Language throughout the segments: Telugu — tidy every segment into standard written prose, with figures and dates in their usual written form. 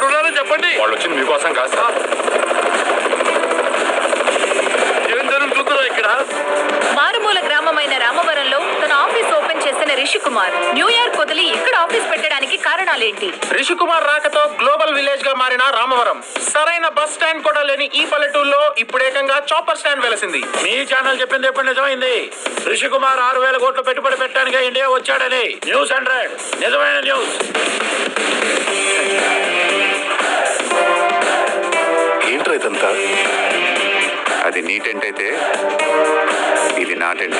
ఎక్కడున్నారో చెప్పండి. వాళ్ళు వచ్చింది మీకోసం కాదు సార్. ఏం జరుగుతుందో ఇక్కడ? మారుమూల గ్రామమైన రామవరంలో తన ఆఫీస్ ఓపెన్ చేసిన రిషికుమార్ న్యూయార్క్ వదిలి ఇక్కడ ఆఫీస్ పెట్టడానికి కారణాలేంటి? రిషికుమార్ రాకతో గ్లోబల్ విలేజ్ గా మారిన రామవరం సరైన బస్ స్టాండ్ కూడా లేని ఈ పల్లెటూరులో ఇప్పుడు ఏకంగా చాపర్ స్టాండ్ వెలసింది. మీ ఛానల్ చెప్పింది ఎప్పుడు నిజమైంది? రిషికుమార్ 6,000 కోట్లు పెట్టుబడి పెట్టడానికి ఇండియా వచ్చాడని న్యూస్ 100 నిజమైన న్యూస్. ఏంట్రా ఇదంతా? అది నీ టెంట్ అయితే ఇది నా టెంట్.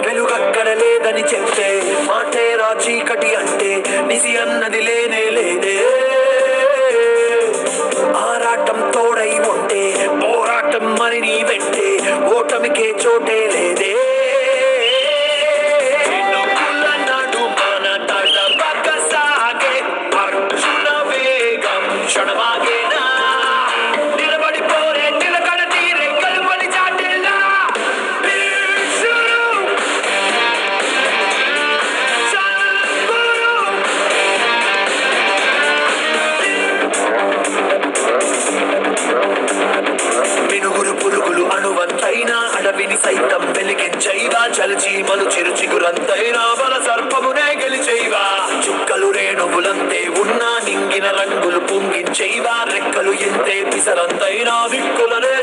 వెలుగక్కడ లేదని చెప్తే మాటేరా చీకటి అంటే నిసి అన్నది లేనే లేదే. ఆరాటం తోడై ఉంటే పోరాటం మరి నీ వెంటే ఓటమికే చోటే లేదే. మినుగురు పురుగులు అణువంతైనా అడవిని సైతం వెలిగించైవా. చలచీమలు చిరుచిగురంతైనా బల సర్పమునే గెలిచైవా. చుక్కలు రేణువులంతే ఉన్నా నింగిన రంగులు పొంగించైవా. రెక్కలు ఎంతే పిసరంతైనా దిక్కులనే